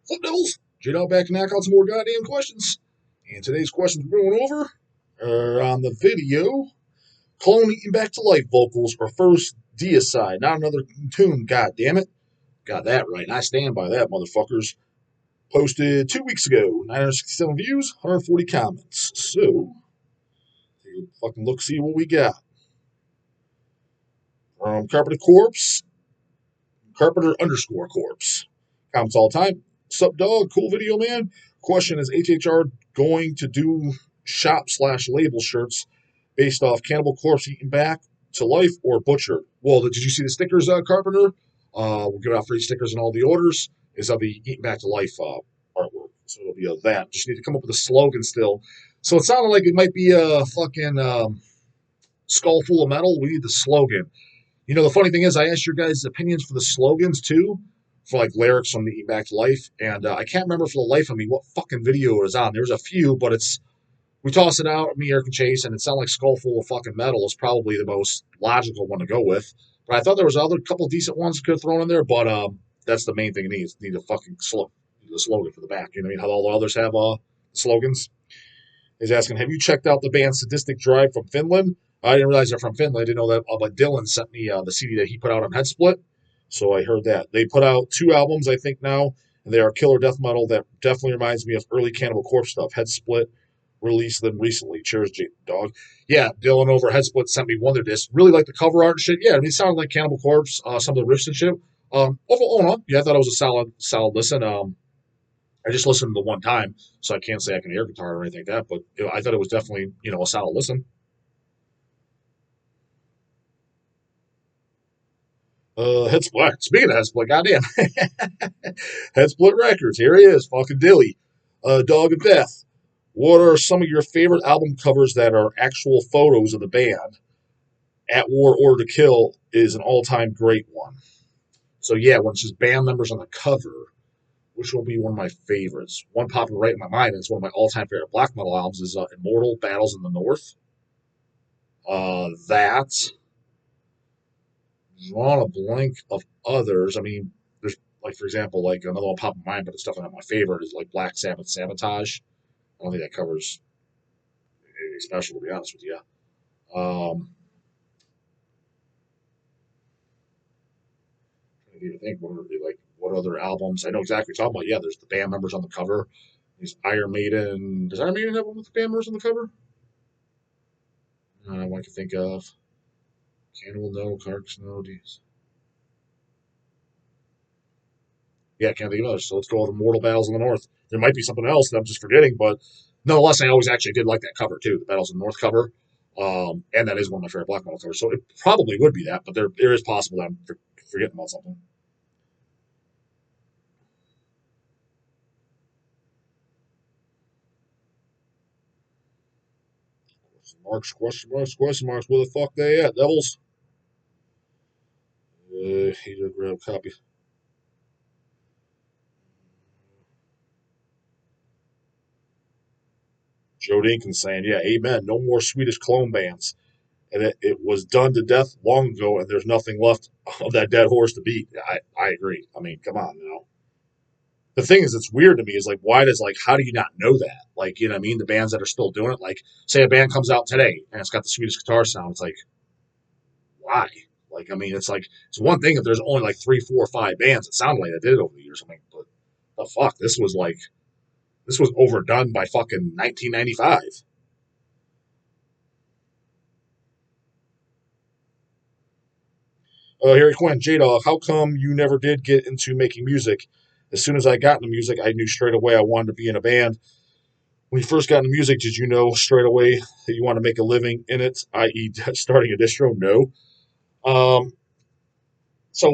Flip Devils, J-Dog back to knock out some more goddamn questions. And today's questions we're going over are on the video. Clone eating back to life vocals or first deicide, not another tune, god damn it. Got that right, and I stand by that, motherfuckers. Posted 2 weeks ago, 967 views, 140 comments. So, take a fucking look, see what we got. Carpenter Corpse, Carpenter underscore Corpse. Comments all the time. Sup, dog? Cool video, man. Question: is HHR going to do shop/label shirts based off Cannibal Corpse eaten back to life or butchered? Well, did you see the stickers, Carpenter? We'll give out free stickers in all the orders. Is of the eaten back to life artwork. So it'll be of that. Just need to come up with a slogan still. So it sounded like it might be a fucking skull full of metal. We need the slogan. You know, the funny thing is, I asked your guys' opinions for the slogans too, for like lyrics from the Eat Back to Life, and I can't remember for the life of me what fucking video it was on. There was a few, but we tossed it out, me, Eric, and Chase, and it sounded like Skull Full of Fucking Metal is probably the most logical one to go with. But I thought there was other couple decent ones could have thrown in there, but that's the main thing it needs. Need a fucking the slogan for the back. You know what I mean? How all the others have slogans. He's asking, have you checked out the band Sadistic Drive from Finland? I didn't realize they're from Finland. I didn't know that, but Dylan sent me the CD that he put out on Headsplit, so I heard that. They put out 2 albums, I think, now, and they are killer death metal that definitely reminds me of early Cannibal Corpse stuff. Headsplit released them recently. Cheers, Dog. Yeah, Dylan over Headsplit sent me one of their discs. Really like the cover art and shit. Yeah, I mean, it sounded like Cannibal Corpse, some of the riffs and shit. Overall, yeah, I thought it was a solid listen. I just listened the one time, so I can't say I can air guitar or anything like that, but I thought it was definitely, a solid listen. Headsplit. Speaking of Headsplit, goddamn. Headsplit Records. Here he is, fucking Dilly. Dog of Death. What are some of your favorite album covers that are actual photos of the band? At War, Order to Kill is an all-time great one. So yeah, when it's just band members on the cover, which will be one of my favorites? One popping right in my mind, and it's one of my all-time favorite black metal albums, is Immortal Battles in the North. That. Drawn a blank of others. I mean, there's like, for example, like another one popping in mind, but it's definitely not my favorite, is like Black Sabbath Sabotage. I don't think that covers anything special, to be honest with you. I don't even think what other albums. I know exactly what you're talking about. Yeah, there's the band members on the cover. There's Iron Maiden. Does Iron Maiden have one with the band members on the cover? I can think of Cannibal, no. Carcass, no. Yeah, I can't think of others. So let's go with Immortal Battles in the North. There might be something else that I'm just forgetting, but nonetheless, I always actually did like that cover too, the Battles in the North cover. And that is one of my favorite black metal covers. So it probably would be that, but there is possible that I'm forgetting about something. Question marks. Where the fuck they at, Devils? He did grab a copy. Joe Dinkin saying, yeah, amen. No more Swedish clone bands. And it was done to death long ago, and there's nothing left of that dead horse to beat. I agree. I mean, come on now. The thing is, it's weird to me is like, why does, like, how do you not know that? Like, you know what I mean? The bands that are still doing it, like, say a band comes out today and it's got the Swedish guitar sound. It's like, why? Like, I mean, it's like, it's one thing if there's only like 3, 4, 5 bands that sound like that did it over the years. I mean, but the fuck, this was overdone by fucking 1995. Harry Quinn, J-Dog, how come you never did get into making music? As soon as I got into music, I knew straight away I wanted to be in a band. When you first got into music, did you know straight away that you want to make a living in it, i.e., starting a distro? No. Um, so,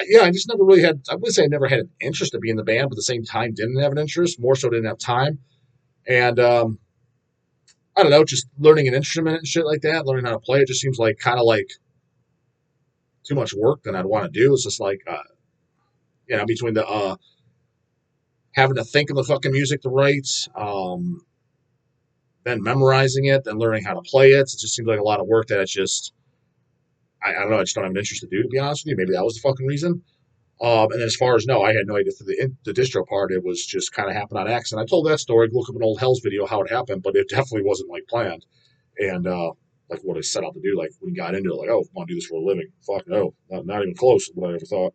yeah, I just never really had, I would say I never had an interest to be in the band, but at the same time didn't have an interest, more so didn't have time. And I don't know, just learning an instrument and shit like that, learning how to play it just seems like kind of like too much work than I'd want to do. It's just like, between the having to think of the fucking music to write, then memorizing it, then learning how to play it. It just seems like a lot of work that it's just, I don't know, I just don't have an interest to do, to be honest with you. Maybe that was the fucking reason. And then as far as no, I had no idea for the distro part. It was just kind of happened on accident. I told that story. Look up an old Hell's video how it happened, but it definitely wasn't like planned. And like what I set out to do, like when we got into it, like, oh, I want to do this for a living. Fuck no, not even close to what I ever thought.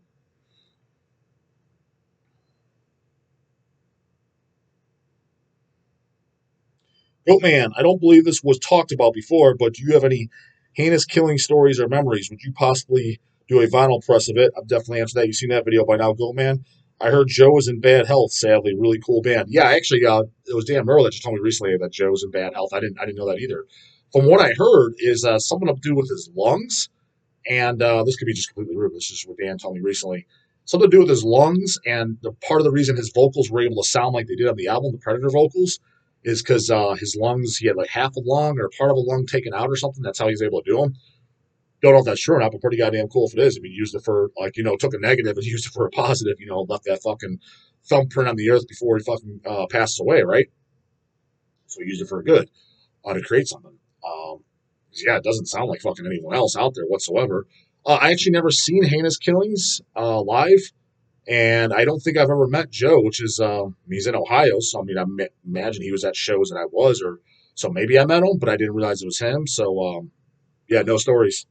Goatman, I don't believe this was talked about before, but do you have any heinous killing stories or memories? Would you possibly do a vinyl press of it? I've definitely answered that. You've seen that video by now, Goatman. I heard Joe was in bad health. Sadly, really cool band. Yeah, actually, it was Dan Merle that just told me recently that Joe was in bad health. I didn't know that either. From what I heard, is something to do with his lungs, and this could be just completely rude. This is what Dan told me recently. Something to do with his lungs, and the part of the reason his vocals were able to sound like they did on the album, the Predator vocals, is because his lungs, he had like half a lung or part of a lung taken out or something. That's how he's able to do them. Don't know if that's true or not, but pretty goddamn cool if it is. If he used it for, like, took a negative and used it for a positive, left that fucking thumbprint on the earth before he fucking passes away, right? So he used it for good to create something. Yeah, it doesn't sound like fucking anyone else out there whatsoever. I actually never seen Heinous Killings live, and I don't think I've ever met Joe, which is he's in Ohio, so I mean imagine he was at shows that I was, or so maybe I met him, but I didn't realize it was him. So yeah, no stories.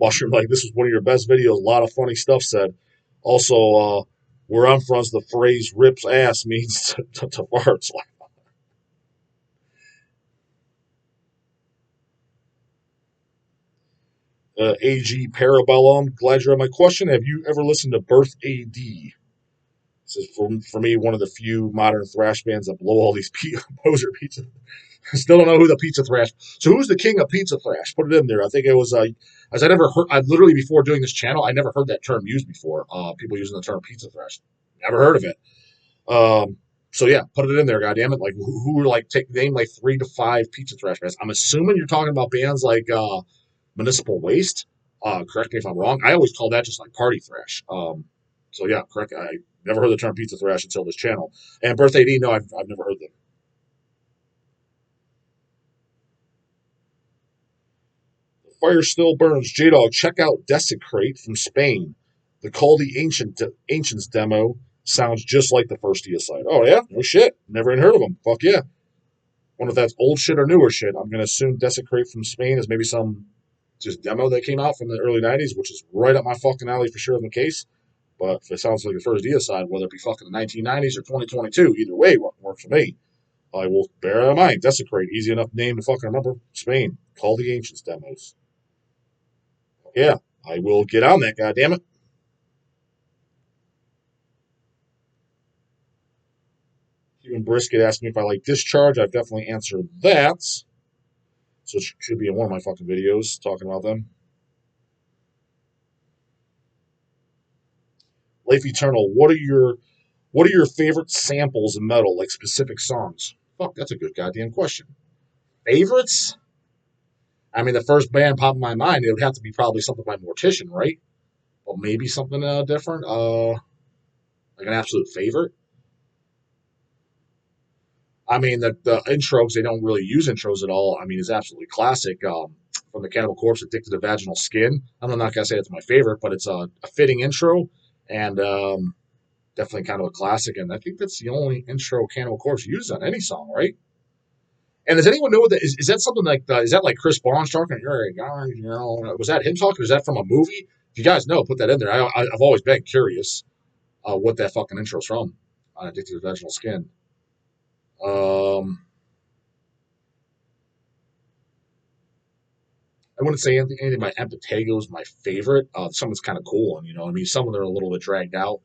Mushroom, like, this was one of your best videos. A lot of funny stuff said. Also, where I'm from, the phrase "rips ass" means to farts. AG Parabellum, glad you're on my question. Have you ever listened to Birth AD? This is for me one of the few modern thrash bands that blow all these poser pizza. Still don't know who the pizza thrash. So who's the king of pizza thrash? Put it in there. I think it was as I never heard. I literally before doing this channel, I never heard that term used before. People using the term pizza thrash. Never heard of it. So yeah, put it in there, goddammit. Like who were like take name like 3 to 5 pizza thrash bands. I'm assuming you're talking about bands like Municipal Waste. Correct me if I'm wrong. I always call that just like party thrash. So yeah, correct. I never heard the term pizza thrash until this channel. And Birthday D, no, I've never heard them. The fire still burns. J Dog, check out Desecrate from Spain. The Call the Ancients demo sounds just like the first Deicide. Oh yeah, no shit. Never even heard of them. Fuck yeah. Wonder if that's old shit or newer shit. I'm gonna assume Desecrate from Spain is maybe some just demo that came out from the early '90s, which is right up my fucking alley for sure in the case. But if it sounds like the first Deicide, whether it be fucking the 1990s or 2022, either way works for me. I will bear that in mind. Desecrate, easy enough name to fucking remember. Spain, Call the Ancients demos. Yeah, I will get on that. Goddamn it. Human Brisket asked me if I like Discharge. I've definitely answered that. So it should be in one of my fucking videos talking about them. Life Eternal. What are your favorite samples in metal, like specific songs? Fuck, that's a good goddamn question. Favorites? I mean, the first band popped in my mind, it would have to be probably something by Mortician, right? Or maybe something different. Like an absolute favorite. I mean, the intros, they don't really use intros at all. I mean, it's absolutely classic. From the Cannibal Corpse, Addicted to Vaginal Skin. I'm not going to say it's my favorite, but it's a fitting intro and definitely kind of a classic. And I think that's the only intro Cannibal Corpse used on any song, right? And does anyone know what that is that something like is that like Chris Barnes talking? You're a guy, was that him talking? Or is that from a movie? If you guys know, put that in there. I've always been curious what that fucking intro's from on Addicted to Vaginal Skin. Um, I wouldn't say anything by Empatego is my favorite. Some is kind of cool, and I mean, some of them are a little bit dragged out.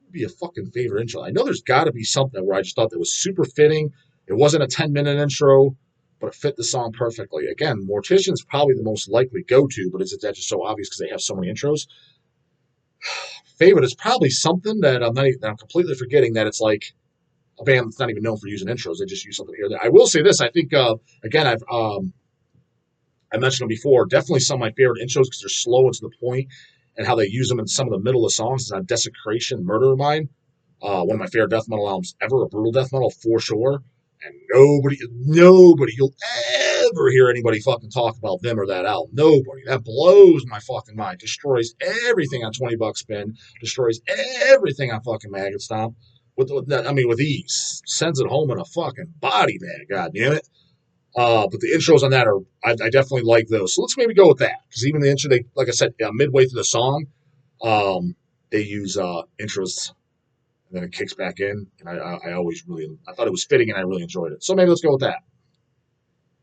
Would be a fucking favorite intro. I know there's got to be something where I just thought that was super fitting. It wasn't a 10-minute intro, but it fit the song perfectly. Again, Mortician's probably the most likely go-to, but is that just so obvious because they have so many intros? Favorite is probably something that I'm completely forgetting that it's like a band that's not even known for using intros. They just use something here. I will say this. I think again I mentioned them before. Definitely some of my favorite intros because they're slow and to the point, and how they use them in some of the middle of songs is on Desecration, Murder of Mine. One of my favorite death metal albums ever, a brutal death metal for sure. And nobody, you'll ever hear anybody fucking talk about them or that album. Nobody. That blows my fucking mind. Destroys everything on 20 Buck Spin. Destroys everything on fucking Maggot Stomp. With ease. Sends it home in a fucking body bag. God damn it. But the intros on that I definitely like those. So let's maybe go with that. Because even the intro, like I said, midway through the song, they use intros and then it kicks back in. And I thought it was fitting and I really enjoyed it. So maybe let's go with that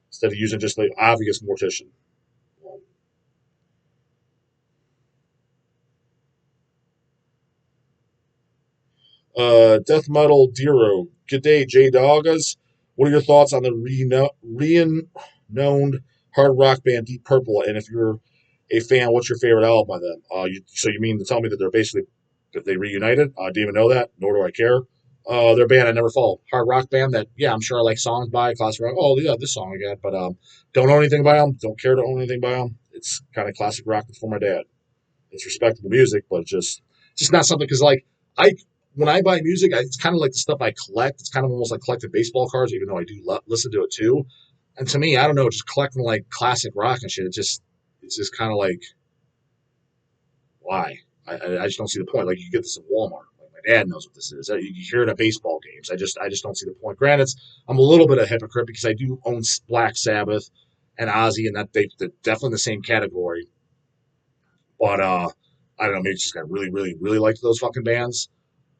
instead of using just the obvious Mortician. Death Metal Dero. Good day, J Doggas. What are your thoughts on the renowned hard rock band Deep Purple? And if you're a fan, what's your favorite album by them? So you mean to tell me that they reunited? I didn't even know that, nor do I care. Their band I never followed. Hard rock band that, yeah, I'm sure I like songs by, classic rock. Oh, yeah, this song I got, but don't know anything by them. Don't care to own anything by them. It's kind of classic rock before my dad. It's respectable music, but just not something, because like when I buy music, it's kind of like the stuff I collect. It's kind of almost like collecting baseball cards, even though I do listen to it too. And to me, I don't know, just collecting like classic rock and shit. It's just kind of like, why? I just don't see the point. Like you get this at Walmart. Like my dad knows what this is. You hear it at baseball games. I just don't see the point. Granted, I'm a little bit of a hypocrite because I do own Black Sabbath and Ozzy, and they're definitely in the same category. But I don't know. Maybe just got really, really, really liked those fucking bands.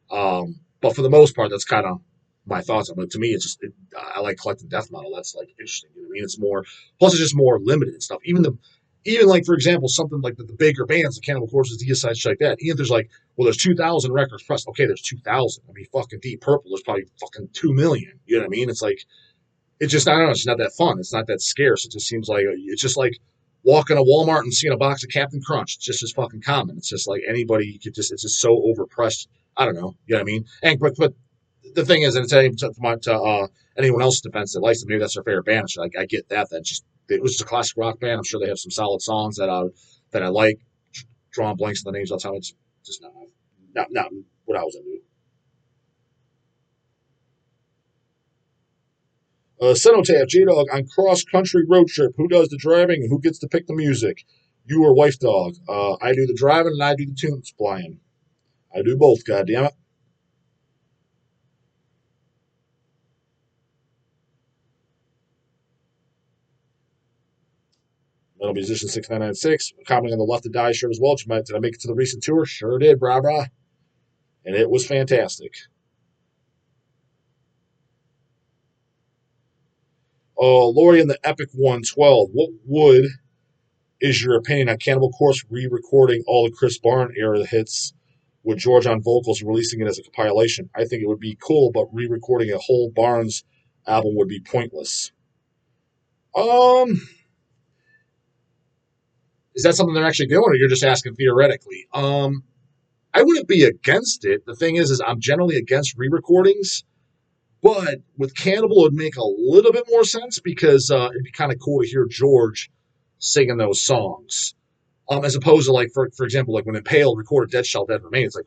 But for the most part, that's kind of my thoughts on it. To me, I like collecting death metal. That's like interesting. You know what I mean? It's more, plus it's just more limited and stuff. Even like, for example, something like the bigger bands, the Cannibal Corpse, Deicide, shit like that. Even if there's like, well, there's 2,000 records pressed. Okay, there's 2,000. I mean, fucking Deep Purple, there's probably fucking 2 million. You know what I mean? It's like, it's just, I don't know, it's not that fun. It's not that scarce. It just seems like, it's just like walking to Walmart and seeing a box of Captain Crunch. It's just as fucking common. It's just like anybody could just, it's just so overpressed. I don't know. You know what I mean? And, but the thing is, and to anyone else's defense that likes them, maybe that's their favorite band. So I get that. It was just a classic rock band. I'm sure they have some solid songs that I like. Drawing blanks on the names all the time. It's just not what I was into. Cenotaph, J-Dog, on cross-country road trip, who does the driving and who gets to pick the music? You or Wife Dog? I do the driving and I do the tune supplying. I do both, goddammit. Metal Musician 6996, commenting on the Left to Die shirt as well. Did I make it to the recent tour? Sure did, brah. And it was fantastic. Lori and the Epic 112. What is your opinion on Cannibal Corpse re-recording all the Chris Barnes era hits with George on vocals and releasing it as a compilation? I think it would be cool, but re-recording a whole Barnes album would be pointless. Is that something they're actually doing, or you're just asking theoretically? I wouldn't be against it. The thing is I'm generally against re-recordings, but with Cannibal, it would make a little bit more sense because it'd be kind of cool to hear George singing those songs, as opposed to like, for example, like when Impaled recorded Dead Shall Dead Remain. It's like,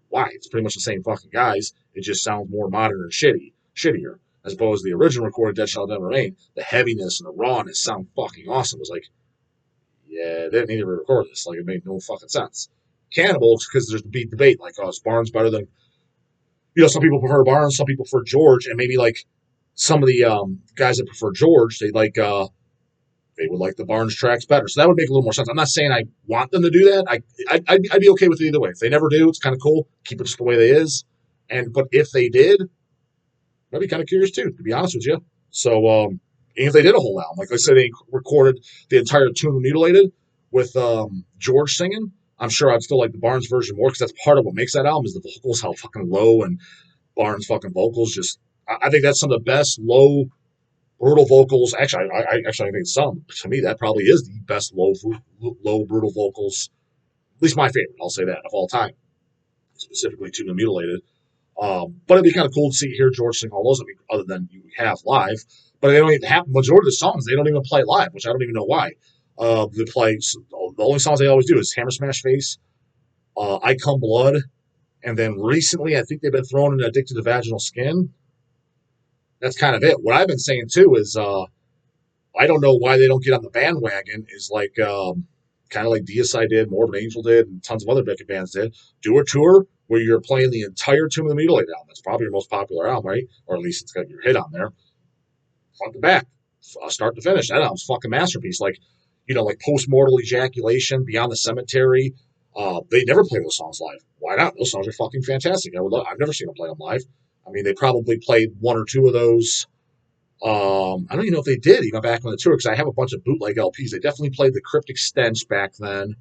why? It's pretty much the same fucking guys. It just sounds more modern and shittier, as opposed to the original recorded Dead Shall Dead Remain. The heaviness and the rawness sound fucking awesome. It was like, yeah, they didn't need to re-record this. Like, it made no fucking sense. Cannibals, because there's the big debate, like, oh, is Barnes better than, some people prefer Barnes, some people prefer George, and maybe like some of the guys that prefer George, they would like the Barnes tracks better. So that would make a little more sense. I'm not saying I want them to do that. I'd be okay with it either way. If they never do, it's kind of cool. Keep it just the way they is. But if they did, I'd be kind of curious too, to be honest with you. So if they did a whole album, like I said, they recorded the entire Tomb of the Mutilated with George singing, I'm sure I'd still like the Barnes version more because that's part of what makes that album is the vocals, how fucking low, and Barnes' fucking vocals just. I think that's some of the best low, brutal vocals. Actually, I think to me that probably is the best low brutal vocals. At least my favorite. I'll say that of all time, specifically Tomb of the Mutilated. But it'd be kind of cool to hear George sing all those. I mean, other than you have live, but they don't even have majority of the songs. They don't even play live, which I don't even know why. The only songs they always do is Hammer Smash Face, I Come Blood, And then recently, I think they've been throwing in Addicted to Vaginal Skin. That's kind of it. What I've been saying too is I don't know why they don't get on the bandwagon. Is like kind of like DSI did, Morbid Angel did, and tons of other big bands did. Do a tour where you're playing the entire Tomb of the Mutilated album. That's probably your most popular album, right? Or at least it's got your hit on there. Front to back, start to finish. That album's fucking masterpiece. Like, like Post-Mortal Ejaculation, Beyond the Cemetery. They never play those songs live. Why not? Those songs are fucking fantastic. I've never seen them play them live. I mean, they probably played one or two of those. I don't even know if they did even back on the tour because I have a bunch of bootleg LPs. They definitely played the Cryptic Stench back then.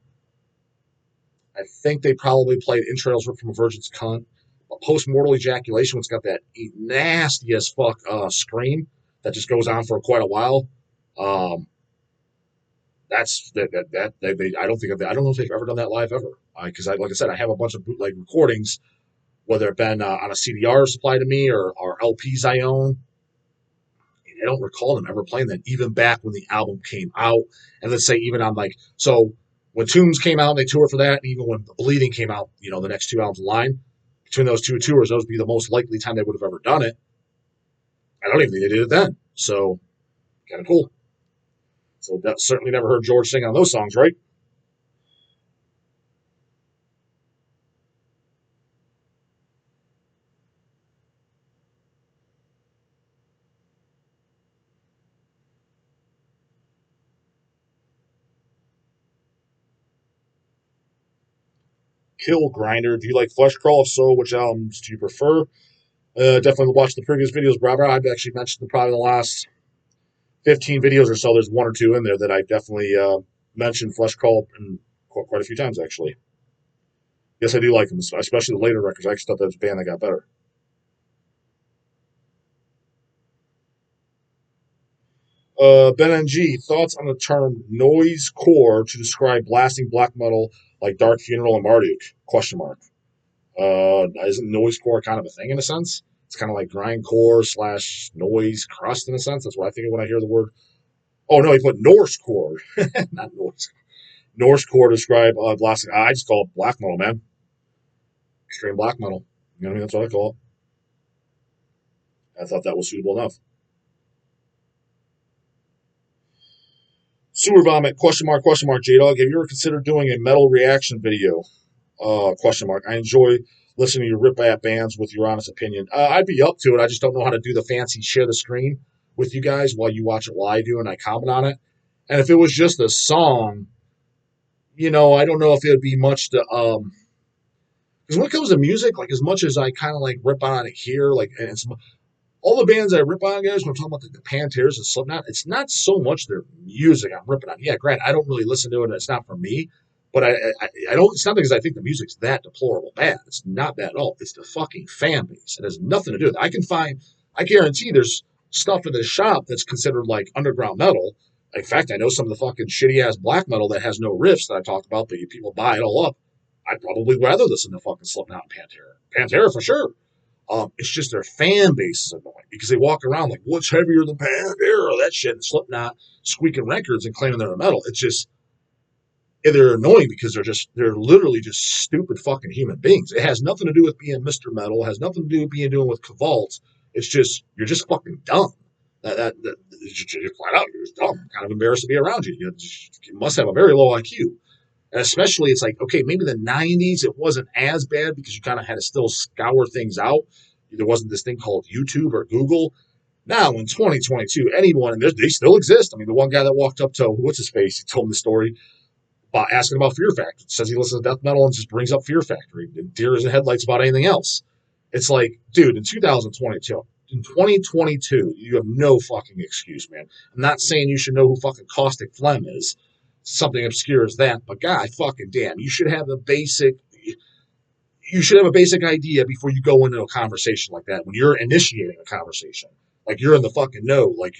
I think they probably played Entrails Ripped from a Virgin's Cunt. Post-Mortal Ejaculation, which got that nasty as fuck scream that just goes on for quite a while. That's that they I don't know if they've ever done that live ever. Because like I said, I have a bunch of bootleg recordings, whether it been on a CDR supplied to me or LPs I own. I don't recall them ever playing that, even back when the album came out. And let's say even on so when Tombs came out, they toured for that, and even when Bleeding came out, the next two albums in line, between those two tours, those would be the most likely time they would have ever done it. I don't even think they did it then. So, kind of cool. So that certainly never heard George sing on those songs, right? Kill Grinder. Do you like Flesh Crawl? If so, which albums do you prefer? Definitely watch the previous videos, Robert. I've actually mentioned probably the last 15 videos or so. There's one or two in there that I definitely mentioned Flesh Crawl in quite a few times, actually. Yes, I do like them, especially the later records. I actually thought that was a band that got better. Ben NG, thoughts on the term noise core to describe blasting black metal like Dark Funeral and Marduk? Question mark. Isn't noise core kind of a thing in a sense? It's kind of like grindcore / noise crust in a sense. That's what I think of when I hear the word. Oh no, he put Norse core, not Norse. Norse core to describe blasting. I just call it black metal, man. Extreme black metal. You know what I mean? That's what I call it. I thought that was suitable enough. Sewer vomit? Question mark. J Dog, have you ever considered doing a metal reaction video? Question mark. I enjoy listening to your rip at bands with your honest opinion. I'd be up to it. I just don't know how to do the fancy share the screen with you guys while you watch it while I do and I comment on it. And if it was just a song, I don't know if it would be much to because when it comes to music, like as much as I kind of like rip on it here, like and it's all the bands I rip on, guys, when I'm talking about the Panteras and Slipknot, it's not so much their music I'm ripping on. Yeah, granted, I don't really listen to it, and it's not for me. But I don't. It's not because I think the music's that deplorable bad. It's not that at all. It's the fucking fan base. It has nothing to do with it. I guarantee there's stuff in the shop that's considered like underground metal. In fact, I know some of the fucking shitty ass black metal that has no riffs that I talked about, but people buy it all up. I'd probably rather listen to fucking Slipknot and Pantera. Pantera for sure. It's just their fan base is annoying because they walk around like, what's heavier than Pantera? That shit, and Slipknot squeaking records and claiming they're a metal. It's just, they're annoying because they're literally just stupid fucking human beings. It has nothing to do with being Mr. Metal. It has nothing to do with doing with Cavalt. It's just, you're just fucking dumb. You're flat out, you're just dumb. Kind of embarrassed to be around you. You must have a very low IQ. And especially, it's like, okay, maybe the 90s, it wasn't as bad because you kind of had to still scour things out. There wasn't this thing called YouTube or Google. Now, in 2022, anyone, and they still exist. I mean, the one guy that walked up to, what's his face, he told me the story about asking about Fear Factory. Says he listens to death metal and just brings up Fear Factory. And deers and headlights about anything else. It's like, dude, in 2022, you have no fucking excuse, man. I'm not saying you should know who fucking Caustic Phlegm is. Something obscure as that, but God fucking damn, you should have a basic idea before you go into a conversation like that. When you're initiating a conversation, like you're in the fucking know, like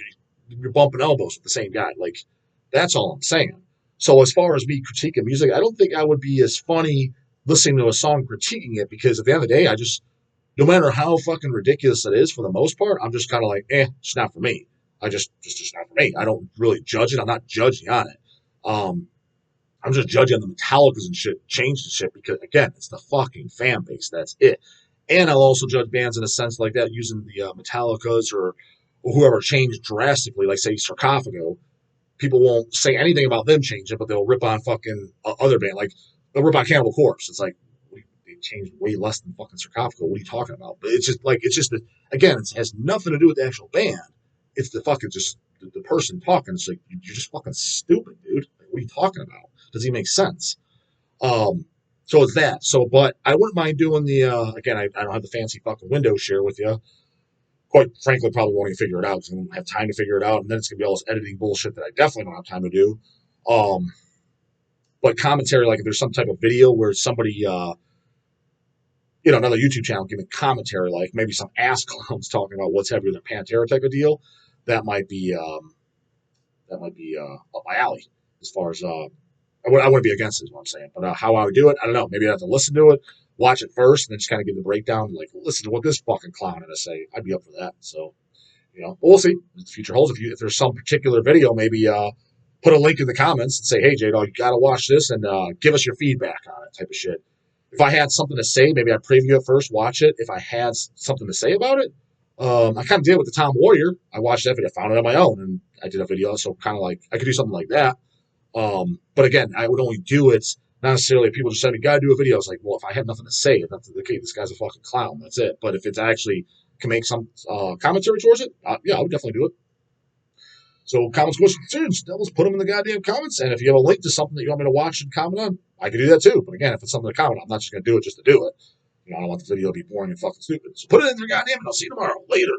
you're bumping elbows with the same guy. Like that's all I'm saying. So as far as me critiquing music, I don't think I would be as funny listening to a song critiquing it because at the end of the day, no matter how fucking ridiculous it is for the most part, I'm just kind of like, it's not for me. Just not for me. I don't really judge it. I'm not judging on it. I'm just judging the Metallicas and shit, change the shit because again, it's the fucking fan base. That's it. And I'll also judge bands in a sense like that using the Metallicas or whoever changed drastically, like say Sarcophago. People won't say anything about them changing, but they'll rip on fucking other band, like they'll rip on Cannibal Corpse. It's like they changed way less than fucking Sarcophago. What are you talking about? But it's just that again, it has nothing to do with the actual band. It's the fucking just the person talking. It's like you're just fucking stupid, dude. Like, what are you talking about? Does he make sense? Um, so it's that. So, but I wouldn't mind doing the again. I don't have the fancy fucking window share with you. Quite frankly, probably won't even figure it out because I don't have time to figure it out, and then it's gonna be all this editing bullshit that I definitely don't have time to do. Um, but commentary, like if there's some type of video where somebody, another YouTube channel giving commentary, like maybe some ass clowns talking about what's heavier than Pantera type of deal, that might be up my alley as far as I wouldn't be against it, is what I'm saying. But how I would do it, I don't know. Maybe I have to listen to it, watch it first, and then just kind of give the breakdown. Like, listen to what this fucking clown had to say. I'd be up for that. So, but we'll see. The future holds. If there's some particular video, maybe put a link in the comments and say, hey, J-Dog, you got to watch this and give us your feedback on it type of shit. If I had something to say, maybe I'd preview it first, watch it. If I had something to say about it, I kind of did with the Tom Warrior. I watched that video, found it on my own, and I did a video. So kind of like I could do something like that. But again, I would only do it not necessarily if people just said, you got to do a video. It's like, well, if I have nothing to say, that's okay, this guy's a fucking clown. That's it. But if it's actually can make some commentary towards it, yeah, I would definitely do it. So comments, questions, concerns, devils, put them in the goddamn comments. And if you have a link to something that you want me to watch and comment on, I can do that too. But again, if it's something to comment on, I'm not just going to do it just to do it. I don't want the video to be boring and fucking stupid. So put it in there, goddamn it. I'll see you tomorrow. Later.